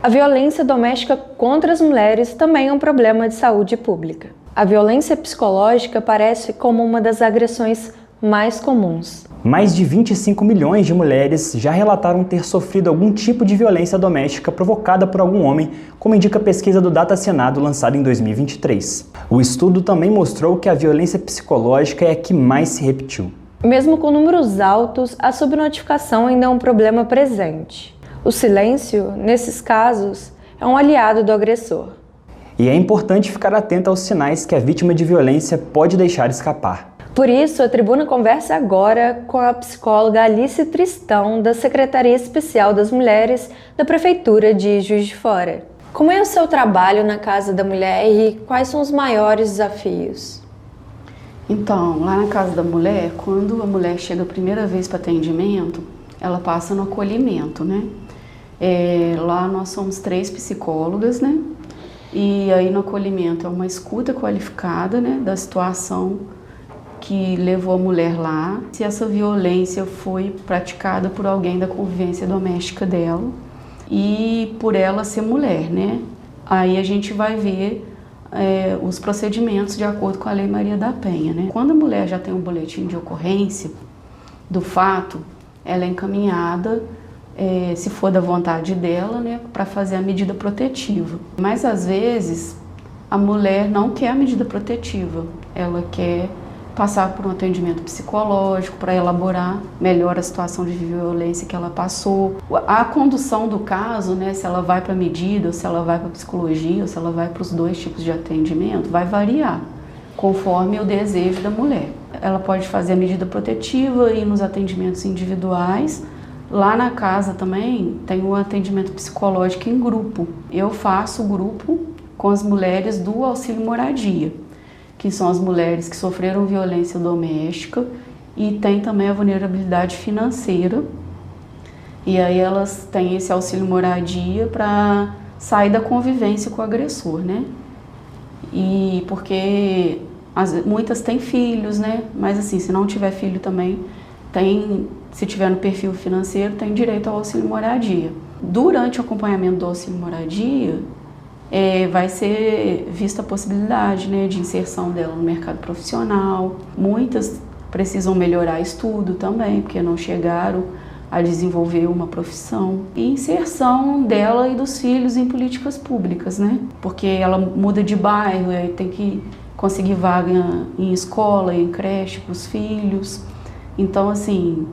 A violência doméstica contra as mulheres também é um problema de saúde pública. A violência psicológica aparece como uma das agressões mais comuns. Mais de 25 milhões de mulheres já relataram ter sofrido algum tipo de violência doméstica provocada por algum homem, como indica a pesquisa do Data Senado lançada em 2023. O estudo também mostrou que a violência psicológica é a que mais se repetiu. Mesmo com números altos, a subnotificação ainda é um problema presente. O silêncio, nesses casos, é um aliado do agressor. E é importante ficar atento aos sinais que a vítima de violência pode deixar escapar. Por isso, a Tribuna conversa agora com a psicóloga Alice Tristão, da Secretaria Especial das Mulheres da Prefeitura de Juiz de Fora. Como é o seu trabalho na Casa da Mulher e quais são os maiores desafios? Então, lá na Casa da Mulher, quando a mulher chega a primeira vez para atendimento, ela passa no acolhimento, né? Lá nós somos 3 psicólogas, né? E aí no acolhimento é uma escuta qualificada, né, da situação que levou a mulher lá, se essa violência foi praticada por alguém da convivência doméstica dela e por ela ser mulher, né? Aí a gente vai ver os procedimentos de acordo com a Lei Maria da Penha, né? Quando a mulher já tem um boletim de ocorrência do fato, ela é encaminhada, se for da vontade dela, né, para fazer a medida protetiva. Mas às vezes a mulher não quer a medida protetiva, ela quer passar por um atendimento psicológico para elaborar melhor a situação de violência que ela passou. A condução do caso, né, se ela vai para a medida, ou se ela vai para a psicologia, ou se ela vai para os 2 tipos de atendimento, vai variar conforme o desejo da mulher. Ela pode fazer a medida protetiva e nos atendimentos individuais. Lá na casa também tem o atendimento psicológico em grupo. Eu faço grupo com as mulheres do auxílio moradia, que são as mulheres que sofreram violência doméstica e tem também a vulnerabilidade financeira. E aí elas têm esse auxílio moradia para sair da convivência com o agressor, né? E porque muitas têm filhos, né? Mas assim, se não tiver filho também, se tiver no perfil financeiro, tem direito ao auxílio moradia. Durante o acompanhamento do auxílio moradia, vai ser vista a possibilidade, né, de inserção dela no mercado profissional. Muitas precisam melhorar estudo também, porque não chegaram a desenvolver uma profissão. E inserção dela e dos filhos em políticas públicas, né? Porque ela muda de bairro, aí tem que conseguir vaga em escola, em creche para os filhos. Então, assim,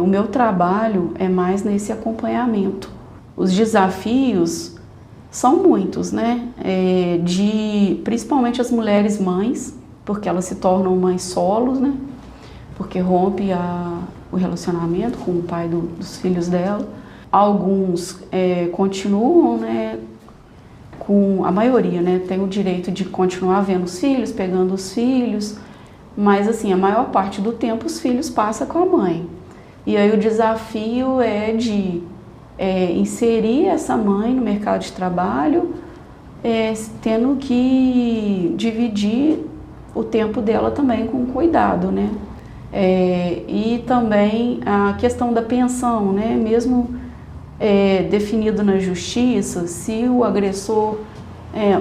o meu trabalho é mais nesse acompanhamento. Os desafios são muitos, né? Principalmente as mulheres mães, porque elas se tornam mães solos, né? Porque rompe o relacionamento com o pai dos filhos dela. Alguns continuam, né? A maioria, né? Tem o direito de continuar vendo os filhos, pegando os filhos, mas assim, a maior parte do tempo os filhos passam com a mãe. E aí o desafio é de inserir essa mãe no mercado de trabalho, tendo que dividir o tempo dela também com cuidado, né? E também a questão da pensão, né? Mesmo definido na justiça, se o agressor,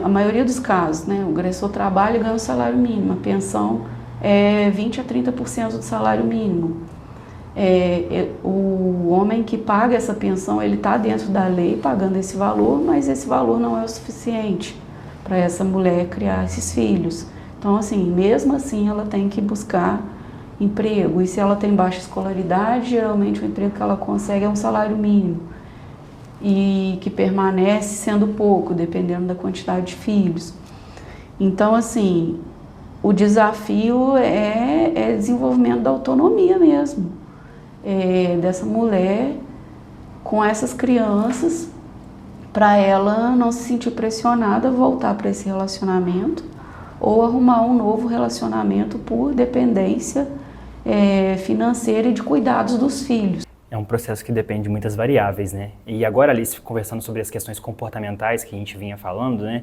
a maioria dos casos, né? O agressor trabalha e ganha o salário mínimo, a pensão é 20% a 30% do salário mínimo. O homem que paga essa pensão, ele está dentro da lei pagando esse valor, mas esse valor não é o suficiente para essa mulher criar esses filhos. Então, assim, mesmo assim, ela tem que buscar emprego. E se ela tem baixa escolaridade, geralmente o emprego que ela consegue é um salário mínimo e que permanece sendo pouco, dependendo da quantidade de filhos. Então, assim, o desafio é desenvolvimento da autonomia mesmo. Dessa mulher com essas crianças, para ela não se sentir pressionada a voltar para esse relacionamento ou arrumar um novo relacionamento por dependência financeira e de cuidados dos filhos. É um processo que depende de muitas variáveis, né? E agora, Alice, conversando sobre as questões comportamentais que a gente vinha falando, né?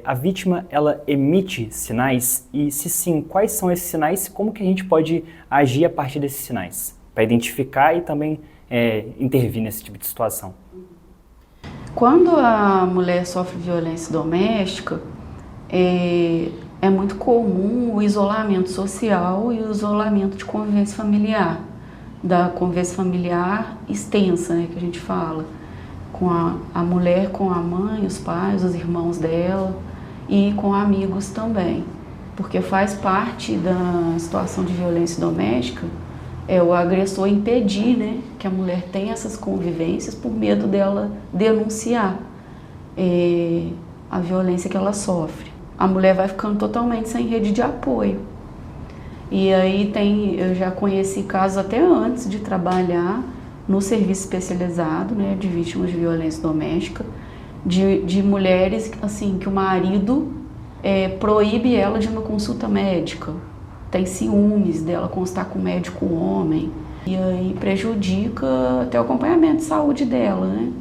A vítima, ela emite sinais? E se sim, quais são esses sinais? Como que a gente pode agir a partir desses sinais? Para identificar e também intervir nesse tipo de situação. Quando a mulher sofre violência doméstica, é muito comum o isolamento social e o isolamento de convivência familiar, da convivência familiar extensa, né, que a gente fala, com a mulher, com a mãe, os pais, os irmãos dela e com amigos também, porque faz parte da situação de violência doméstica o agressor impedir, né, que a mulher tenha essas convivências por medo dela denunciar a violência que ela sofre. A mulher vai ficando totalmente sem rede de apoio. E aí eu já conheci casos até antes de trabalhar no serviço especializado, né, de vítimas de violência doméstica, de mulheres assim, que o marido proíbe ela de uma consulta médica, tem ciúmes dela constar com o médico homem, e aí prejudica até o acompanhamento de saúde dela, né?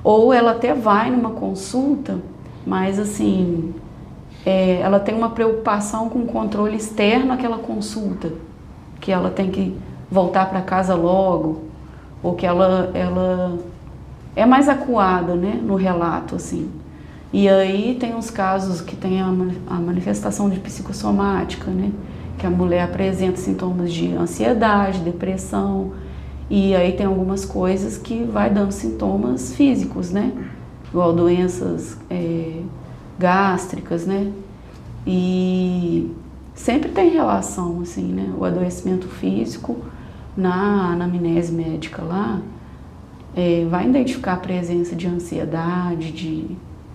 Ou ela até vai numa consulta, mas assim, ela tem uma preocupação com o controle externo àquela consulta, que ela tem que voltar para casa logo, ou que ela é mais acuada, né, no relato, assim. E aí tem uns casos que tem a manifestação de psicossomática, né, que a mulher apresenta sintomas de ansiedade, depressão, e aí tem algumas coisas que vai dando sintomas físicos, né, igual doenças gástricas, né, e sempre tem relação, assim, né, o adoecimento físico na anamnese médica lá vai identificar a presença de ansiedade, de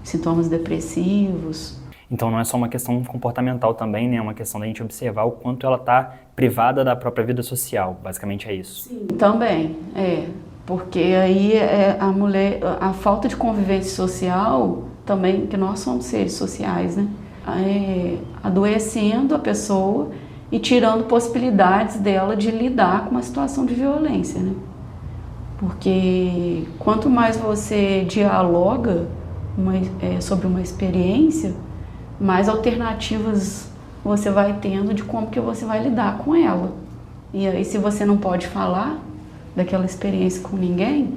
sintomas depressivos. Então não é só uma questão comportamental também, né? É uma questão da gente observar o quanto ela está privada da própria vida social, basicamente é isso. Sim, também, porque aí a mulher, a falta de convivência social também, que nós somos seres sociais, né? Adoecendo a pessoa e tirando possibilidades dela de lidar com uma situação de violência, né? Porque quanto mais você dialoga sobre uma experiência, mais alternativas você vai tendo de como que você vai lidar com ela. E aí, se você não pode falar daquela experiência com ninguém,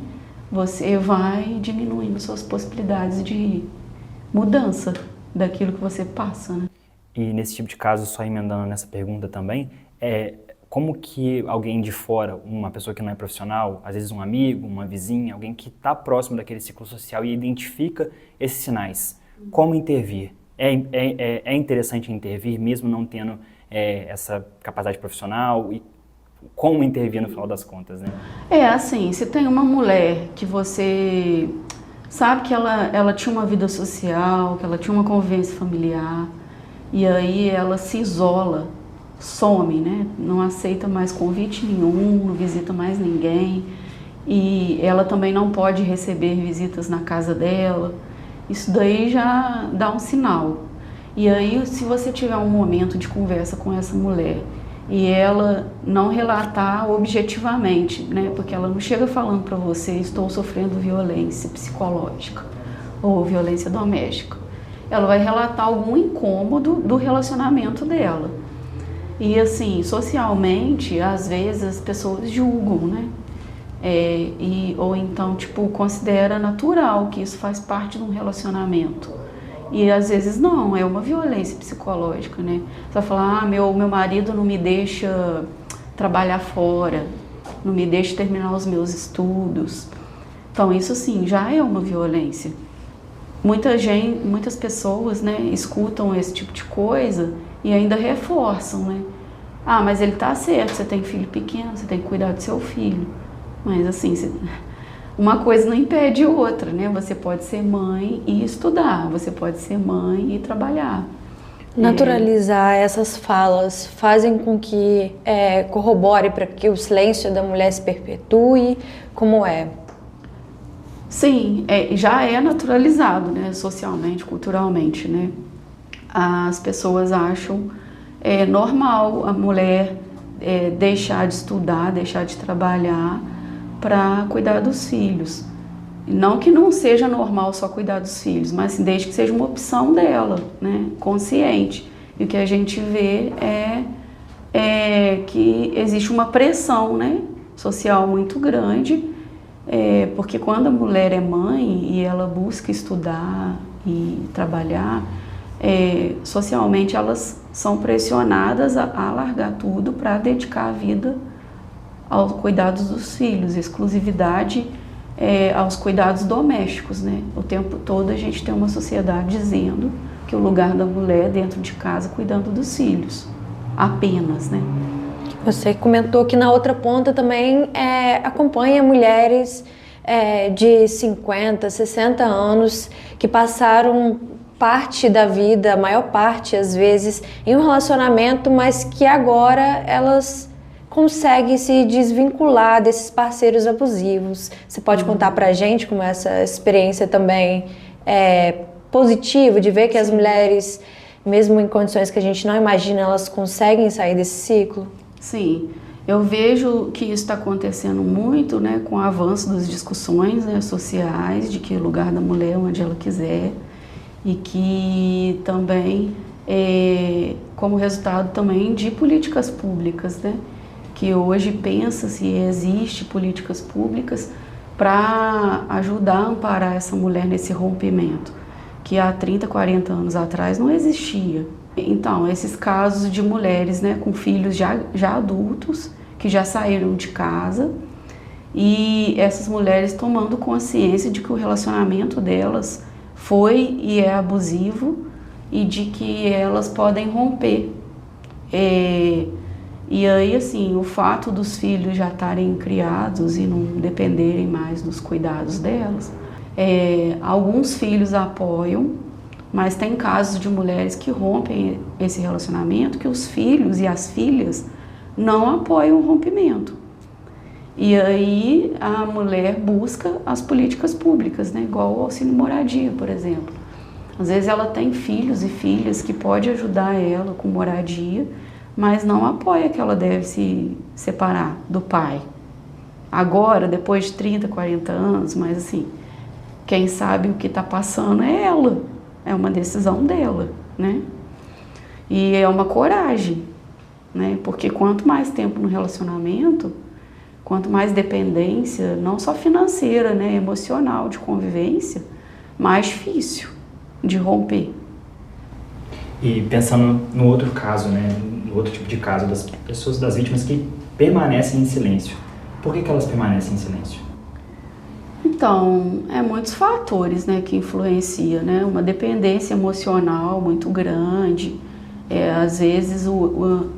você vai diminuindo suas possibilidades de mudança daquilo que você passa, né? E nesse tipo de caso, só emendando nessa pergunta também, como que alguém de fora, uma pessoa que não é profissional, às vezes um amigo, uma vizinha, alguém que está próximo daquele ciclo social e identifica esses sinais, como intervir? É interessante intervir, mesmo não tendo essa capacidade profissional, e como intervir no final das contas, né? Assim, se tem uma mulher que você sabe que ela tinha uma vida social, que ela tinha uma convivência familiar, e aí ela se isola, some, né? Não aceita mais convite nenhum, não visita mais ninguém, e ela também não pode receber visitas na casa dela. Isso daí já dá um sinal. E aí, se você tiver um momento de conversa com essa mulher e ela não relatar objetivamente, né? Porque ela não chega falando para você, estou sofrendo violência psicológica ou violência doméstica. Ela vai relatar algum incômodo do relacionamento dela. E assim, socialmente, às vezes as pessoas julgam, né? Ou então, tipo, considera natural que isso faz parte de um relacionamento. E às vezes não, é uma violência psicológica, né? Você vai falar, meu marido não me deixa trabalhar fora, não me deixa terminar os meus estudos. Então isso sim, já é uma violência. Muitas pessoas, né, escutam esse tipo de coisa e ainda reforçam, né? Mas ele tá certo, você tem filho pequeno, você tem que cuidar do seu filho. Mas assim, uma coisa não impede outra, né? Você pode ser mãe e estudar, você pode ser mãe e trabalhar. Naturalizar essas falas fazem com que corrobore para que o silêncio da mulher se perpetue? Como é? Sim, já é naturalizado, né? Socialmente, culturalmente, né? As pessoas acham normal a mulher deixar de estudar, deixar de trabalhar para cuidar dos filhos. Não que não seja normal só cuidar dos filhos, mas assim, desde que seja uma opção dela, né, consciente. E o que a gente vê é que existe uma pressão, né, social muito grande Porque quando a mulher é mãe e ela busca estudar e trabalhar, socialmente elas são pressionadas a largar tudo para dedicar a vida aos cuidados dos filhos, exclusividade aos cuidados domésticos, né? O tempo todo a gente tem uma sociedade dizendo que o lugar da mulher é dentro de casa cuidando dos filhos, apenas, né? Você comentou que na outra ponta também acompanha mulheres de 50, 60 anos que passaram parte da vida, a maior parte às vezes, em um relacionamento, mas que agora elas conseguem se desvincular desses parceiros abusivos. Você pode contar pra gente como essa experiência também é positiva, de ver que as mulheres, mesmo em condições que a gente não imagina, elas conseguem sair desse ciclo? Sim, eu vejo que isso está acontecendo muito, né, com o avanço das discussões, né, sociais, de que o lugar da mulher é onde ela quiser, e que também como resultado também de políticas públicas, né, que hoje pensa-se existe políticas públicas para ajudar a amparar essa mulher nesse rompimento, que há 30, 40 anos atrás não existia. Então, esses casos de mulheres, né, com filhos já adultos, que já saíram de casa, e essas mulheres tomando consciência de que o relacionamento delas foi e é abusivo e de que elas podem romper. E aí, assim, o fato dos filhos já estarem criados e não dependerem mais dos cuidados delas, alguns filhos apoiam, mas tem casos de mulheres que rompem esse relacionamento, que os filhos e as filhas não apoiam o rompimento. E aí a mulher busca as políticas públicas, né? Igual o auxílio moradia, por exemplo. Às vezes ela tem filhos e filhas que pode ajudar ela com moradia, mas não apoia que ela deve se separar do pai. Agora, depois de 30, 40 anos, mas assim, quem sabe o que está passando é ela. É uma decisão dela, né? E é uma coragem, né? Porque quanto mais tempo no relacionamento, quanto mais dependência, não só financeira, né? Emocional, de convivência, mais difícil de romper. E pensando no outro caso, né? No outro tipo de caso, das pessoas, das vítimas que permanecem em silêncio. Por que elas permanecem em silêncio? Então, muitos fatores, né, que influenciam, né? Uma dependência emocional muito grande, às vezes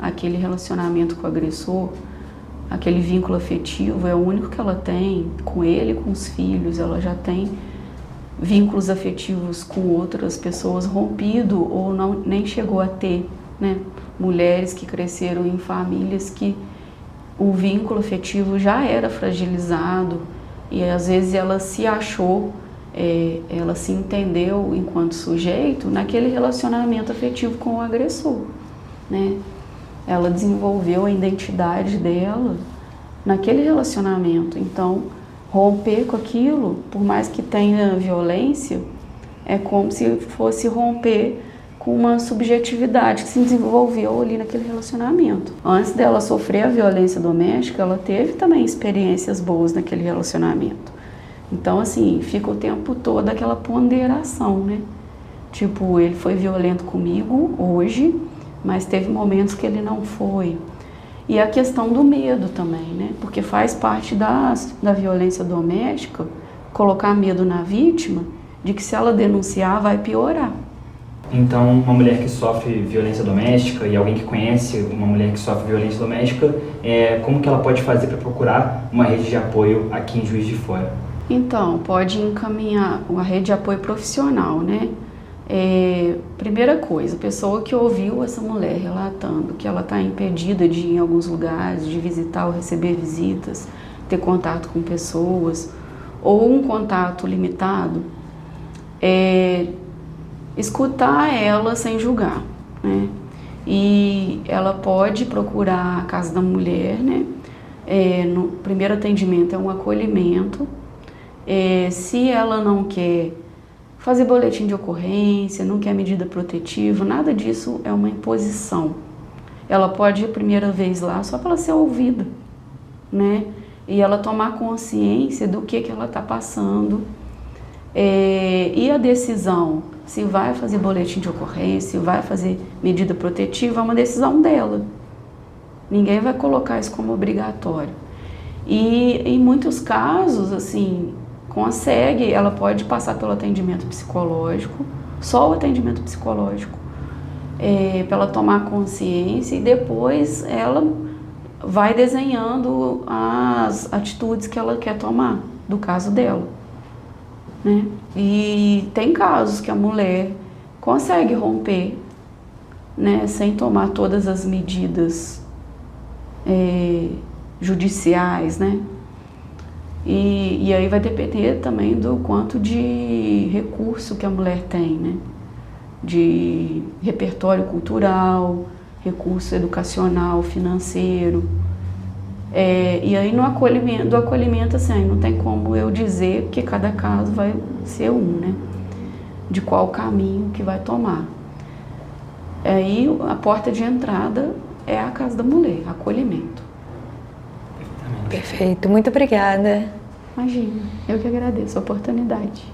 aquele relacionamento com o agressor, aquele vínculo afetivo é o único que ela tem com ele, com os filhos. Ela já tem vínculos afetivos com outras pessoas rompido ou nem chegou a ter, né? Mulheres que cresceram em famílias que o vínculo afetivo já era fragilizado, e às vezes ela se achou, ela se entendeu enquanto sujeito naquele relacionamento afetivo com o agressor, né? Ela desenvolveu a identidade dela naquele relacionamento. Então, romper com aquilo, por mais que tenha violência, é como se fosse romper com uma subjetividade que se desenvolveu ali naquele relacionamento. Antes dela sofrer a violência doméstica, ela teve também experiências boas naquele relacionamento. Então, assim, fica o tempo todo aquela ponderação, né? Tipo, ele foi violento comigo hoje, mas teve momentos que ele não foi. E a questão do medo também, né? Porque faz parte da violência doméstica colocar medo na vítima de que se ela denunciar vai piorar. Então, uma mulher que sofre violência doméstica e alguém que conhece uma mulher que sofre violência doméstica, como que ela pode fazer para procurar uma rede de apoio aqui em Juiz de Fora? Então, pode encaminhar uma rede de apoio profissional, né? Primeira coisa, a pessoa que ouviu essa mulher relatando que ela está impedida de ir em alguns lugares, de visitar ou receber visitas, ter contato com pessoas, ou um contato limitado, escutar ela sem julgar, né? E ela pode procurar a Casa da Mulher, né? No primeiro atendimento é um acolhimento. Se ela não quer fazer boletim de ocorrência, não quer medida protetiva, nada disso é uma imposição. Ela pode ir a primeira vez lá só para ela ser ouvida, né? e ela tomar consciência do que ela está passando. E a decisão, se vai fazer boletim de ocorrência, se vai fazer medida protetiva, é uma decisão dela. Ninguém vai colocar isso como obrigatório. E em muitos casos, assim, com a SEG, ela pode passar pelo atendimento psicológico, só o atendimento psicológico, para ela tomar consciência, e depois ela vai desenhando as atitudes que ela quer tomar, do caso dela, né? E tem casos que a mulher consegue romper, né, sem tomar todas as medidas judiciais, né? E aí vai depender também do quanto de recurso que a mulher tem, né? De repertório cultural, recurso educacional, financeiro. E aí do acolhimento, assim, não tem como eu dizer, porque cada caso vai ser né? De qual caminho que vai tomar. Aí a porta de entrada é a casa da mulher, acolhimento. Perfeito, muito obrigada. Imagina, eu que agradeço a oportunidade.